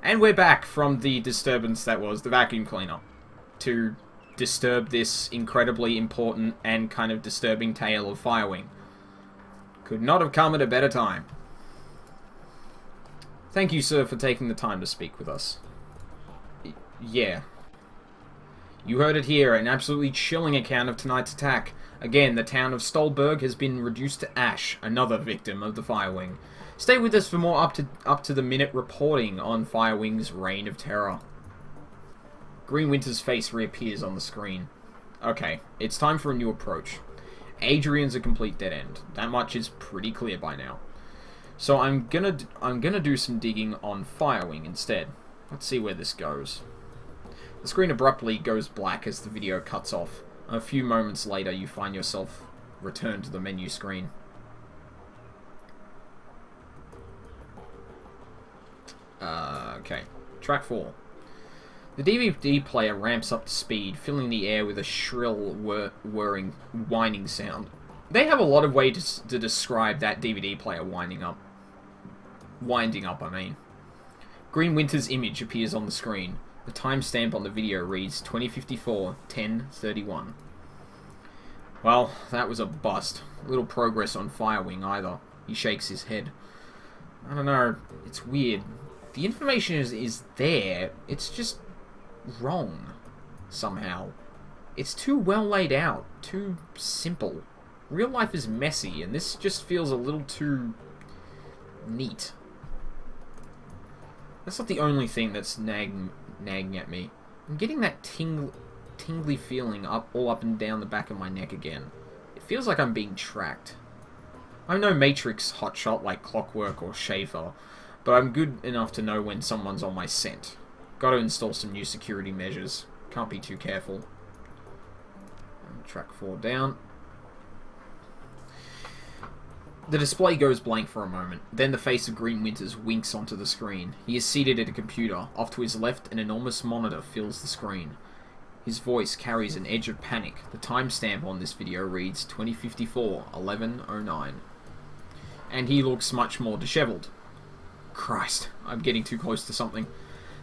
And we're back from the disturbance that was the vacuum cleaner to disturb this incredibly important and kind of disturbing tale of Firewing. Could not have come at a better time. Thank you, sir, for taking the time to speak with us. Yeah. You heard it here, an absolutely chilling account of tonight's attack. Again, the town of Stolberg has been reduced to ash, another victim of the Firewing. Stay with us for more up-to-the-minute reporting on Firewing's reign of terror. Green Winter's face reappears on the screen. Okay, it's time for a new approach. Adrian's a complete dead end. That much is pretty clear by now. So I'm gonna do some digging on Firewing instead. Let's see where this goes. The screen abruptly goes black as the video cuts off. A few moments later, you find yourself returned to the menu screen. Okay. Track 4. The DVD player ramps up to speed, filling the air with a shrill, whirring, whining sound. They have a lot of ways to describe that DVD player winding up. Winding up, I mean. Green Winter's image appears on the screen. The timestamp on the video reads 2054, 10:31. Well, that was a bust. Little progress on Firewing either. He shakes his head. I don't know. It's weird. The information is there. It's just wrong. Somehow. It's too well laid out. Too simple. Real life is messy, and this just feels a little too neat. That's not the only thing that's nagging at me. I'm getting that tingly feeling all up and down the back of my neck again. It feels like I'm being tracked. I'm no Matrix hotshot like Clockwork or Schaefer, but I'm good enough to know when someone's on my scent. Gotta install some new security measures. Can't be too careful. Track 4 down. The display goes blank for a moment. Then the face of Green Winters winks onto the screen. He is seated at a computer. Off to his left, an enormous monitor fills the screen. His voice carries an edge of panic. The timestamp on this video reads 2054, 11:09. And he looks much more disheveled. Christ, I'm getting too close to something.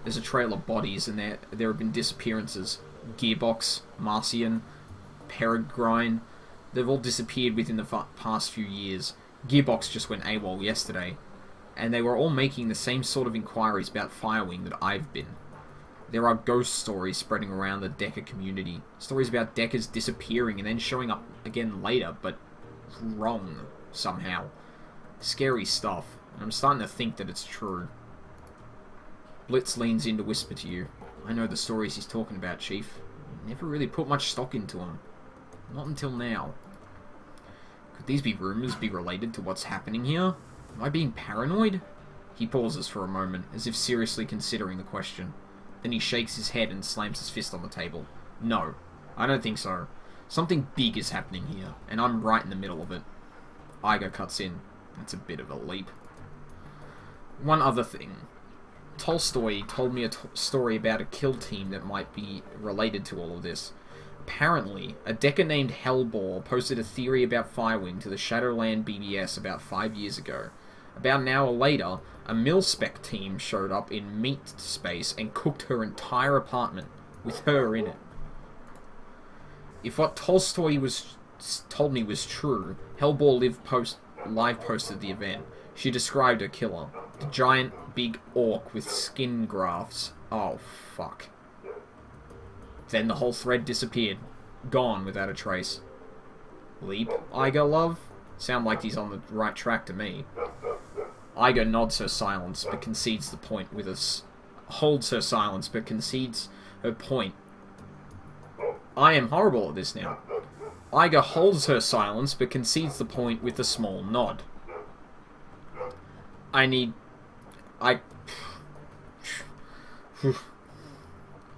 There's a trail of bodies, and there have been disappearances. Gearbox, Marcian, Peregrine. They've all disappeared within the past few years. Gearbox just went AWOL yesterday, and they were all making the same sort of inquiries about Firewing that I've been. There are ghost stories spreading around the Decker community. Stories about Deckers disappearing and then showing up again later, but wrong, somehow. Scary stuff, and I'm starting to think that it's true. Blitz leans in to whisper to you. I know the stories he's talking about, Chief. Never really put much stock into them. Not until now. Could these be rumors be related to what's happening here? Am I being paranoid? He pauses for a moment, as if seriously considering the question. Then he shakes his head and slams his fist on the table. No, I don't think so. Something big is happening here, and I'm right in the middle of it. Iger cuts in. That's a bit of a leap. One other thing. Tolstoy told me a story about a kill team that might be related to all of this. Apparently, a Decker named Hellbore posted a theory about Firewing to the Shadowrun BBS about 5 years ago. About an hour later, a mil-spec team showed up in Meat Space and cooked her entire apartment, with her in it. If what Tolstoy told me was true, Hellbore live posted the event. She described her killer. The giant, big orc with skin grafts. Oh, fuck. Then the whole thread disappeared. Gone without a trace. Leap, Iger, love? Sound like he's on the right track to me. Iger nods her silence, but concedes the point with us. Holds her silence, but concedes her point. I am horrible at this now. Iger holds her silence, but concedes the point with a small nod.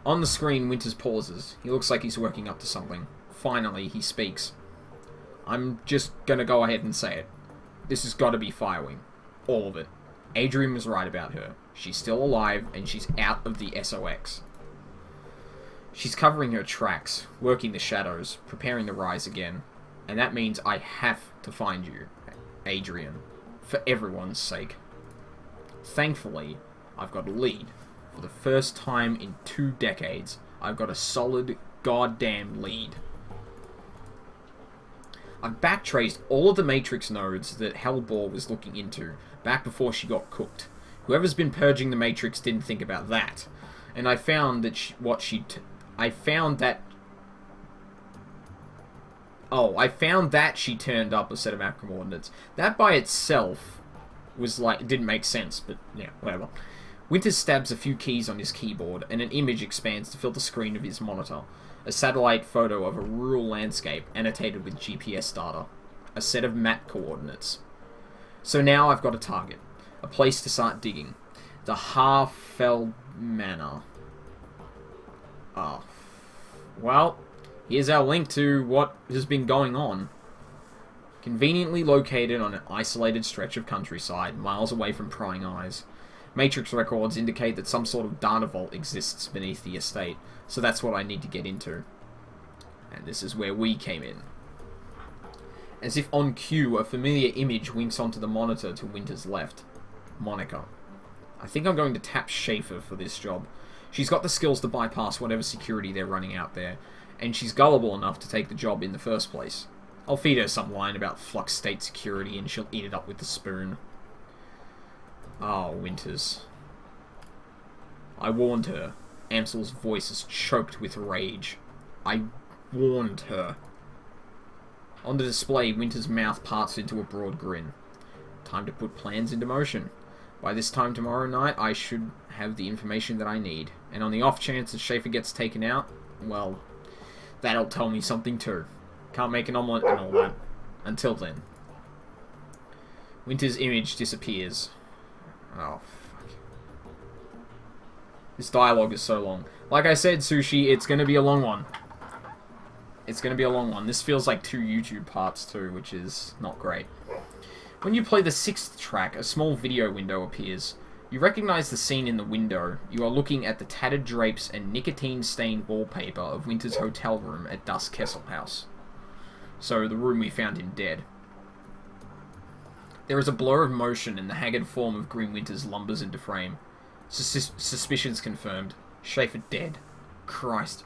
On the screen, Winters pauses. He looks like he's working up to something. Finally, he speaks. I'm just gonna go ahead and say it. This has got to be Firewing. All of it. Adrian was right about her. She's still alive, and she's out of the SOX. She's covering her tracks, working the shadows, preparing to rise again. And that means I have to find you, Adrian. For everyone's sake. Thankfully, I've got a lead. For the first time in 2 decades, I've got a solid goddamn lead. I've backtraced all of the Matrix nodes that Hellbore was looking into, back before she got cooked. Whoever's been purging the Matrix didn't think about that. And I found that I found that she turned up a set of map coordinates. That by itself was like, didn't make sense, but yeah, whatever. Winters stabs a few keys on his keyboard, and an image expands to fill the screen of his monitor. A satellite photo of a rural landscape, annotated with GPS data. A set of map coordinates. So now I've got a target. A place to start digging. The Harfeld Manor. Oh. Well, here's our link to what has been going on. Conveniently located on an isolated stretch of countryside, miles away from prying eyes. Matrix records indicate that some sort of data vault exists beneath the estate, so that's what I need to get into. And this is where we came in. As if on cue, a familiar image winks onto the monitor to Winter's left. Monica. I think I'm going to tap Schaefer for this job. She's got the skills to bypass whatever security they're running out there, and she's gullible enough to take the job in the first place. I'll feed her some line about flux state security and she'll eat it up with the spoon. Oh, Winters. I warned her. Amsel's voice is choked with rage. I warned her. On the display, Winter's mouth parts into a broad grin. Time to put plans into motion. By this time tomorrow night, I should have the information that I need. And on the off chance that Schaefer gets taken out, well, that'll tell me something too. Can't make an omelette and all that. Until then. Winter's image disappears. Oh, fuck. This dialogue is so long. Like I said, Sushi, it's going to be a long one. It's going to be a long one. This feels like 2 YouTube parts too, which is not great. When you play the 6th track, a small video window appears. You recognize the scene in the window. You are looking at the tattered drapes and nicotine-stained wallpaper of Winter's hotel room at Das Kessel House. So, the room we found him dead. There is a blur of motion and the haggard form of Green Winters lumbers into frame. Suspicions confirmed. Schaefer dead. Christ.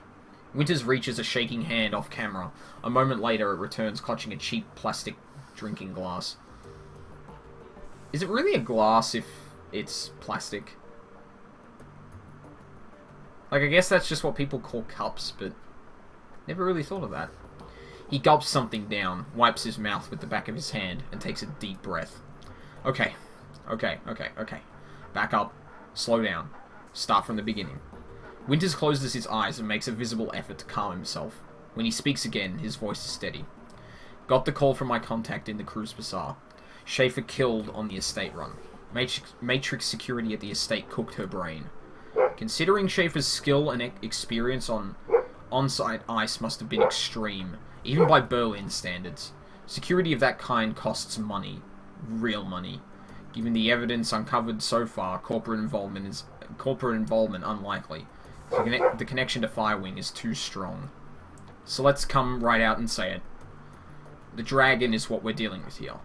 Winters reaches a shaking hand off camera. A moment later it returns clutching a cheap plastic drinking glass. Is it really a glass if it's plastic? Like, I guess that's just what people call cups, but never really thought of that. He gulps something down, wipes his mouth with the back of his hand, and takes a deep breath. Okay. Back up. Slow down. Start from the beginning. Winters closes his eyes and makes a visible effort to calm himself. When he speaks again, his voice is steady. Got the call from my contact in the Cruz Bazaar. Schaefer killed on the estate run. Matrix security at the estate cooked her brain. Considering Schaefer's skill and experience on on-site ice must have been extreme, even by Berlin standards. Security of that kind costs money. Real money. Given the evidence uncovered so far, corporate involvement unlikely. The connection to Firewing is too strong. So let's come right out and say it. The dragon is what we're dealing with here.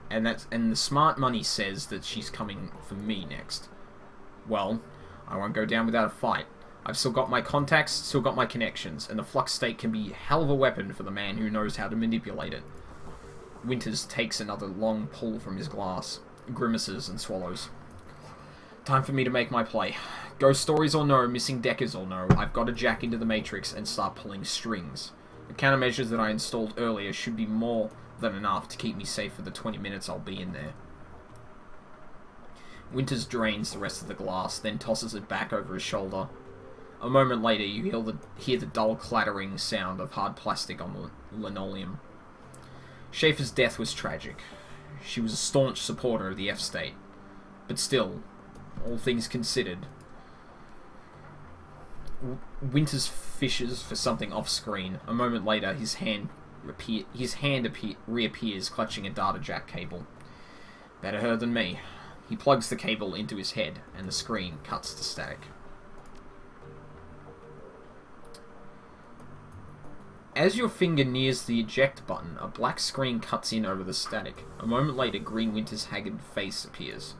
And the smart money says that she's coming for me next. Well, I won't go down without a fight. I've still got my contacts, still got my connections, and the flux state can be a hell of a weapon for the man who knows how to manipulate it. Winters takes another long pull from his glass, grimaces and swallows. Time for me to make my play. Ghost stories or no, missing deckers or no, I've got to jack into the Matrix and start pulling strings. The countermeasures that I installed earlier should be more than enough to keep me safe for the 20 minutes I'll be in there. Winters drains the rest of the glass, then tosses it back over his shoulder. A moment later, you hear the dull clattering sound of hard plastic on the linoleum. Schaefer's death was tragic. She was a staunch supporter of the F-State. But still, all things considered, Winters fishes for something off-screen. A moment later, his hand reappears, clutching a data jack cable. Better her than me. He plugs the cable into his head, and the screen cuts to static. As your finger nears the eject button, a black screen cuts in over the static. A moment later, Green Winter's haggard face appears.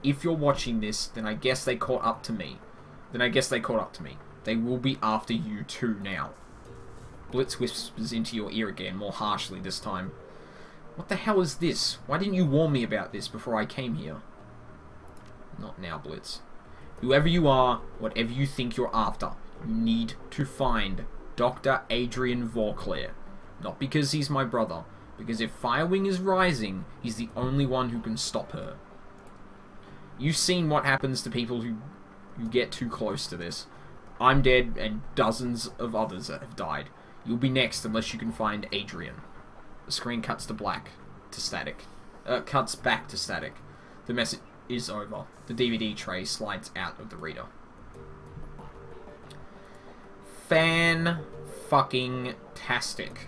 If you're watching this, then I guess they caught up to me. Then I guess they caught up to me. They will be after you too now. Blitz whispers into your ear again, more harshly this time. What the hell is this? Why didn't you warn me about this before I came here? Not now, Blitz. Whoever you are, whatever you think you're after, you need to find Dr. Adrian Vauclair. Not because he's my brother, because if Firewing is rising, he's the only one who can stop her. You've seen what happens to people who get too close to this. I'm dead, and dozens of others have died. You'll be next unless you can find Adrian. The screen cuts to black, to static. Cuts back to static. The message is over. The DVD tray slides out of the reader. Fan-fucking-tastic.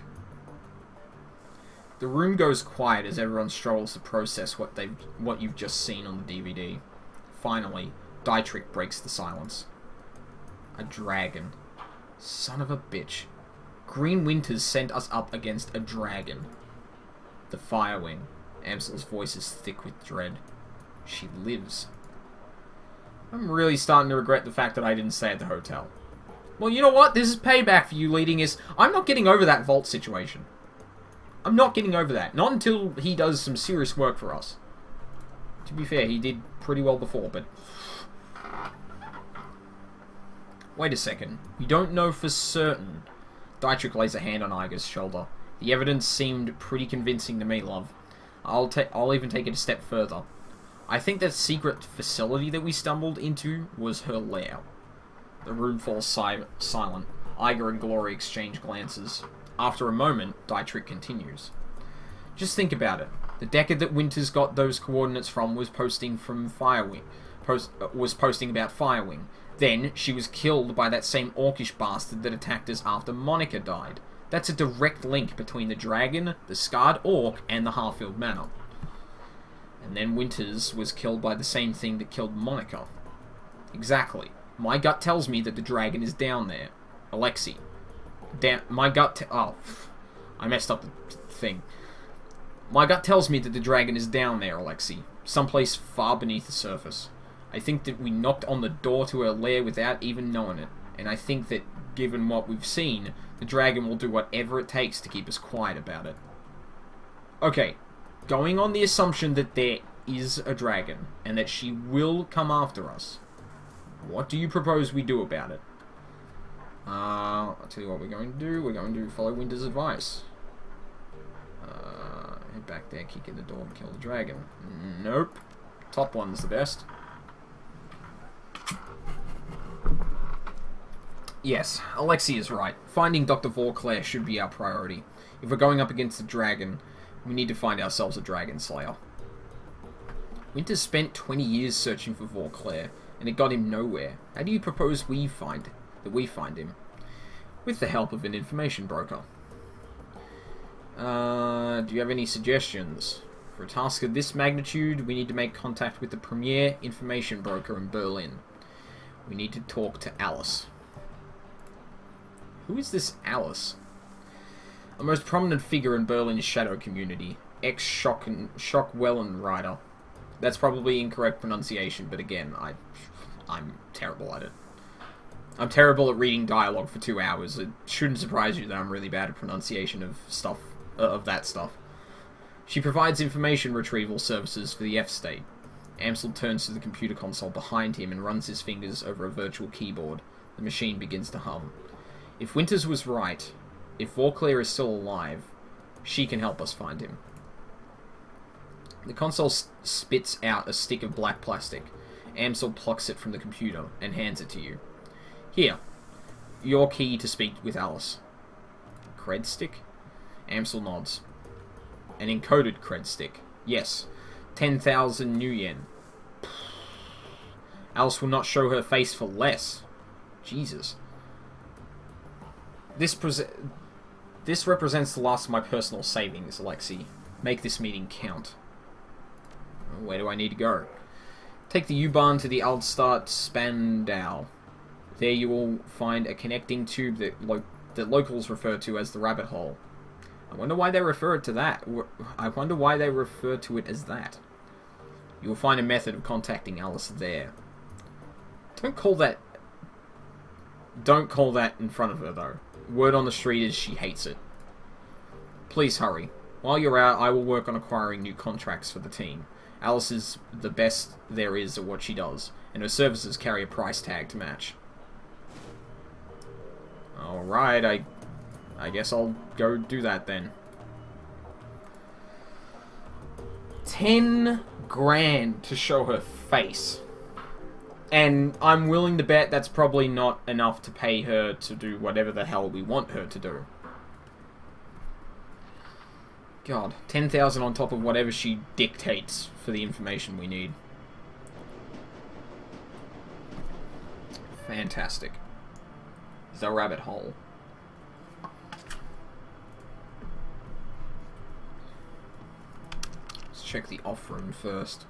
The room goes quiet as everyone struggles to process what you've just seen on the DVD. Finally, Dietrich breaks the silence. A dragon. Son of a bitch. Green Winters sent us up against a dragon. The Firewing. Amsel's voice is thick with dread. She lives. I'm really starting to regret the fact that I didn't stay at the hotel. Well, you know what? This is payback for you leading us. I'm not getting over that vault situation. I'm not getting over that. Not until he does some serious work for us. To be fair, he did pretty well before, but... Wait a second. We don't know for certain. Dietrich lays a hand on Iger's shoulder. The evidence seemed pretty convincing to me, love. I'll even take it a step further. I think that secret facility that we stumbled into was her lair. The room falls silent. Iger and Glory exchange glances. After a moment, Dietrich continues. Just think about it. The Deckard that Winters got those coordinates from was posting from Firewing. Was posting about Firewing. Then, she was killed by that same orcish bastard that attacked us after Monica died. That's a direct link between the dragon, the scarred orc, and the Harfield Manor. And then Winters was killed by the same thing that killed Monica. Exactly. My gut tells me that the dragon is down there. Alexei. My gut I messed up the thing. My gut tells me that the dragon is down there, Alexei. Someplace far beneath the surface. I think that we knocked on the door to her lair without even knowing it. And I think that, given what we've seen, the dragon will do whatever it takes to keep us quiet about it. Okay, going on the assumption that there is a dragon, and that she will come after us, what do you propose we do about it? I'll tell you what we're going to do. We're going to follow Winter's advice. Head back there, kick in the door, and kill the dragon. Nope. Top one's the best. Yes, Alexei is right. Finding Dr. Vauclair should be our priority. If we're going up against the dragon, we need to find ourselves a dragon slayer. Winter spent 20 years searching for Vauclair, and it got him nowhere. How do you propose we find him? With the help of an information broker. Do you have any suggestions? For a task of this magnitude, we need to make contact with the premier information broker in Berlin. We need to talk to Alice. Who is this Alice? A most prominent figure in Berlin's shadow community. Ex-Schockwellen writer. That's probably incorrect pronunciation, but again, I'm terrible at it. I'm terrible at reading dialogue for 2 hours. It shouldn't surprise you that I'm really bad at pronunciation of stuff, of that stuff. She provides information retrieval services for the F-State. Amsel turns to the computer console behind him and runs his fingers over a virtual keyboard. The machine begins to hum. If Winters was right, if Vauclair is still alive, she can help us find him. The console spits out a stick of black plastic. Amsel plucks it from the computer and hands it to you. Here, your key to speak with Alice. Cred stick? Amsel nods. An encoded cred stick. Yes. 10,000 new yen. Alice will not show her face for less. Jesus. This represents the last of my personal savings, Alexei. Make this meeting count. Where do I need to go? Take the U-Bahn to the Altstadt Spandau. There you will find a connecting tube that locals refer to as the rabbit hole. I wonder why they refer to it as that. You will find a method of contacting Alice there. Don't call that in front of her, though. Word on the street is she hates it. Please hurry. While you're out, I will work on acquiring new contracts for the team. Alice is the best there is at what she does, and her services carry a price tag to match. Alright, I guess I'll go do that then. 10 grand to show her face. And I'm willing to bet that's probably not enough to pay her to do whatever the hell we want her to do. God, 10,000 on top of whatever she dictates for the information we need. Fantastic. The rabbit hole. Let's check the off room first.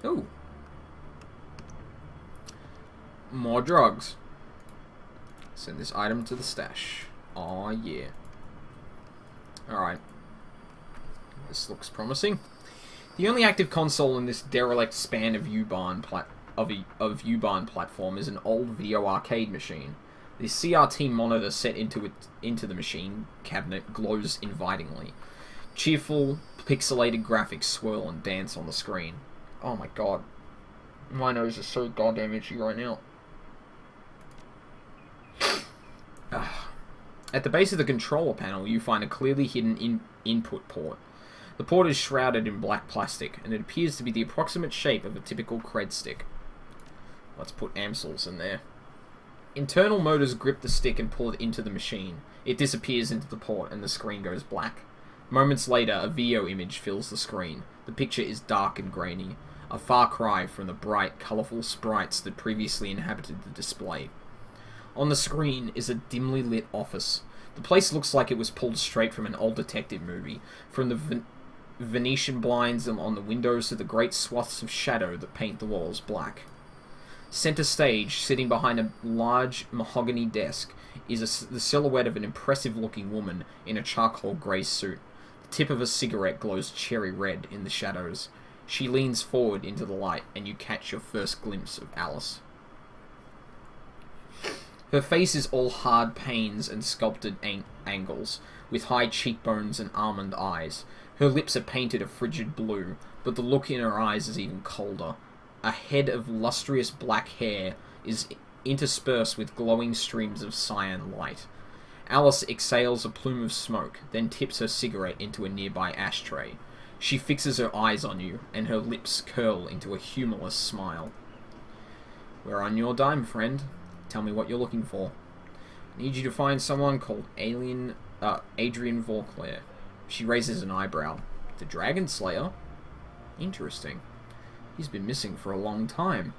Ooh. More drugs. Send this item to the stash. Aw, yeah. Alright. This looks promising. The only active console in this derelict span of U-Bahn platform is an old video arcade machine. The CRT monitor set into the machine cabinet glows invitingly. Cheerful, pixelated graphics swirl and dance on the screen. Oh my god. My nose is so goddamn itchy right now. At the base of the controller panel, you find a clearly hidden input port. The port is shrouded in black plastic, and it appears to be the approximate shape of a typical cred stick. Let's put Amsels in there. Internal motors grip the stick and pull it into the machine. It disappears into the port, and the screen goes black. Moments later, a video image fills the screen. The picture is dark and grainy, a far cry from the bright, colourful sprites that previously inhabited the display. On the screen is a dimly lit office. The place looks like it was pulled straight from an old detective movie, from the Venetian blinds on the windows to the great swaths of shadow that paint the walls black. Center stage, sitting behind a large mahogany desk, is the silhouette of an impressive-looking woman in a charcoal grey suit. The tip of a cigarette glows cherry red in the shadows. She leans forward into the light, and you catch your first glimpse of Alice. Her face is all hard panes and sculpted angles, with high cheekbones and almond eyes. Her lips are painted a frigid blue, but the look in her eyes is even colder. A head of lustrous black hair is interspersed with glowing streams of cyan light. Alice exhales a plume of smoke, then tips her cigarette into a nearby ashtray. She fixes her eyes on you, and her lips curl into a humorless smile. We're on your dime, friend. Tell me what you're looking for. I need you to find someone called Adrian Vauclair. She raises an eyebrow. The Dragon Slayer? Interesting. He's been missing for a long time.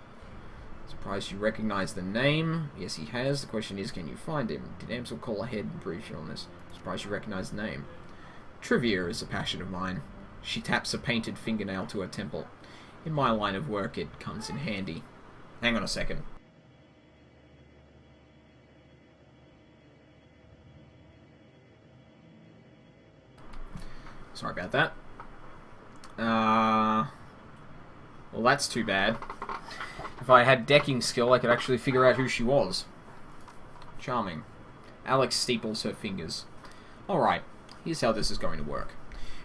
Surprised you recognize the name. Yes, he has. The question is, can you find him? Did Amsel call ahead and brief you on this? Surprised you recognize the name. Trivia is a passion of mine. She taps a painted fingernail to her temple. In my line of work, it comes in handy. Hang on a second. Sorry about that. Well, that's too bad. If I had decking skill, I could actually figure out who she was. Charming. Alex steeples her fingers. Alright, here's how this is going to work.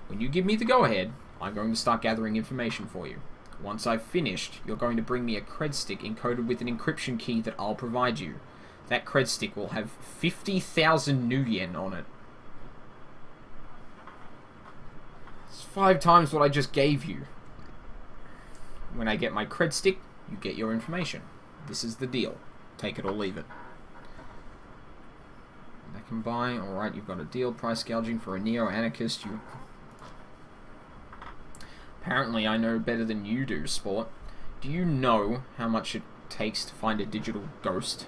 When you give me the go-ahead, I'm going to start gathering information for you. Once I've finished, you're going to bring me a cred stick encoded with an encryption key that I'll provide you. That cred stick will have 50,000 new yen on it. It's 5 times what I just gave you. When I get my cred stick, you get your information. This is the deal. Take it or leave it. I can buy. Alright, you've got a deal. Price gouging for a neo-anarchist. Apparently I know better than you do, sport. Do you know how much it takes to find a digital ghost?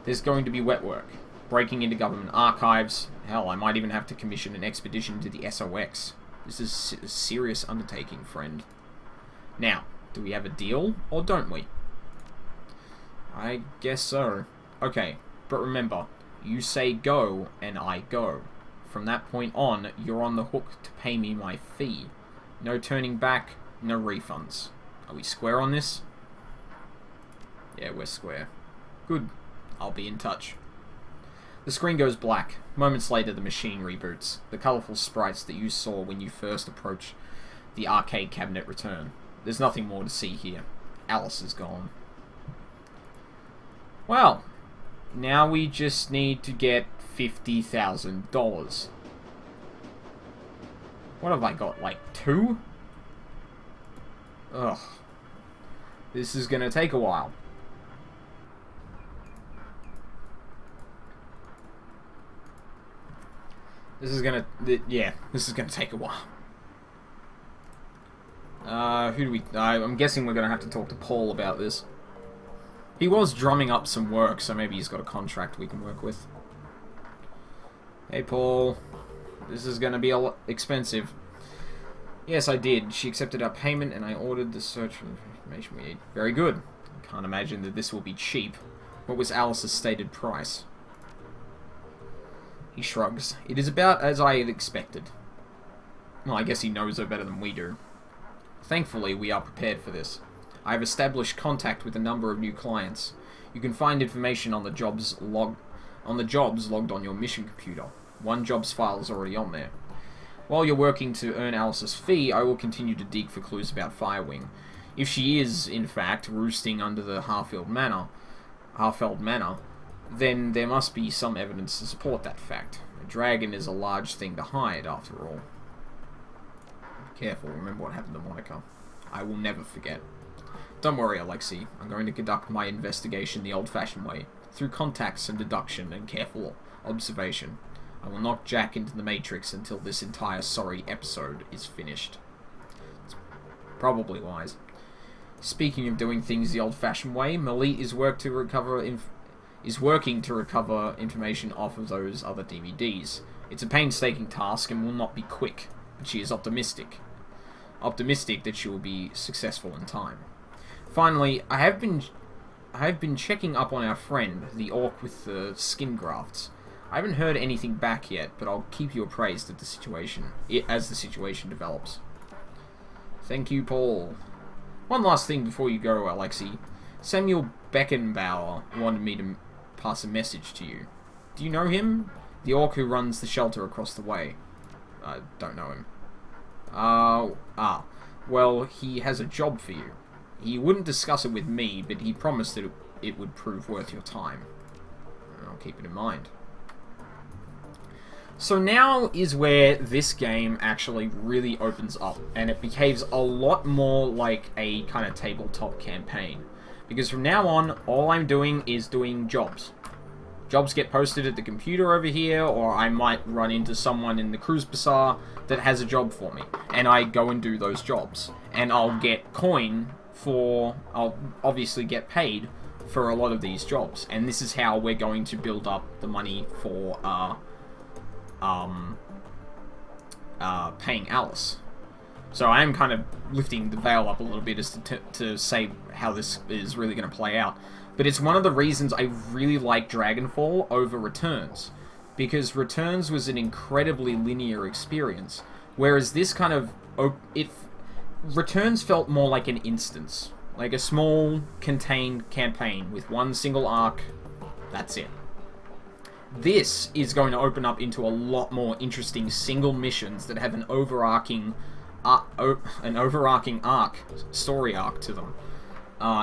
There's going to be wet work. Breaking into government archives. Hell, I might even have to commission an expedition to the SOX. This is a serious undertaking, friend. Now, do we have a deal, or don't we? I guess so. Okay, but remember, you say go, and I go. From that point on, you're on the hook to pay me my fee. No turning back, no refunds. Are we square on this? Yeah, we're square. Good. I'll be in touch. The screen goes black. Moments later, the machine reboots. The colourful sprites that you saw when you first approached the arcade cabinet return. There's nothing more to see here. Alice is gone. Well, now we just need to get $50,000. What have I got, like 2? Ugh. This is gonna take a while. This is gonna take a while. Who do we... I'm guessing we're gonna have to talk to Paul about this. He was drumming up some work, so maybe he's got a contract we can work with. Hey, Paul. This is gonna be a lot expensive. Yes, I did. She accepted our payment, and I ordered the search for information we need. Very good. I can't imagine that this will be cheap. What was Alice's stated price? He shrugs. It is about as I had expected. Well, I guess he knows her better than we do. Thankfully, we are prepared for this. I have established contact with a number of new clients. You can find information on the jobs logged on your mission computer. One jobs file is already on there. While you're working to earn Alice's fee, I will continue to dig for clues about Firewing. If she is, in fact, roosting under the Harfeld Manor, then there must be some evidence to support that fact. A dragon is a large thing to hide, after all. Careful, remember what happened to Monica. I will never forget. Don't worry, Alexei. I'm going to conduct my investigation the old-fashioned way, through contacts and deduction and careful observation. I will knock Jack into the Matrix until this entire sorry episode is finished. It's probably wise. Speaking of doing things the old-fashioned way, Malit is working to recover information off of those other DVDs. It's a painstaking task and will not be quick, but she is optimistic. Optimistic that she will be successful in time. Finally, I have been checking up on our friend, the orc with the skin grafts. I haven't heard anything back yet, but I'll keep you appraised of the situation as the situation develops. Thank you, Paul. One last thing before you go, Alexei. Samuel Beckenbauer wanted me to pass a message to you. Do you know him? The orc who runs the shelter across the way. I don't know him. Well, he has a job for you. He wouldn't discuss it with me, but he promised that it would prove worth your time. I'll keep it in mind. So now is where this game actually really opens up, and it behaves a lot more like a kind of tabletop campaign. Because from now on, all I'm doing is doing jobs. Jobs get posted at the computer over here, or I might run into someone in the Cruise Bazaar that has a job for me, and I go and do those jobs. And I'll get I'll obviously get paid for a lot of these jobs. And this is how we're going to build up the money for, paying Alice. So I am kind of lifting the veil up a little bit as to say how this is really going to play out. But it's one of the reasons I really like Dragonfall over Returns. Because Returns was an incredibly linear experience. Whereas this kind of... Returns felt more like an instance. Like a small, contained campaign with one single arc. That's it. This is going to open up into a lot more interesting single missions that have an overarching story arc to them.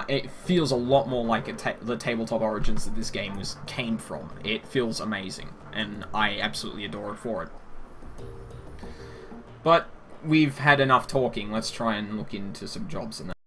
It feels a lot more like the tabletop origins that this game came from. It feels amazing, and I absolutely adore it for it. But we've had enough talking. Let's try and look into some jobs and that.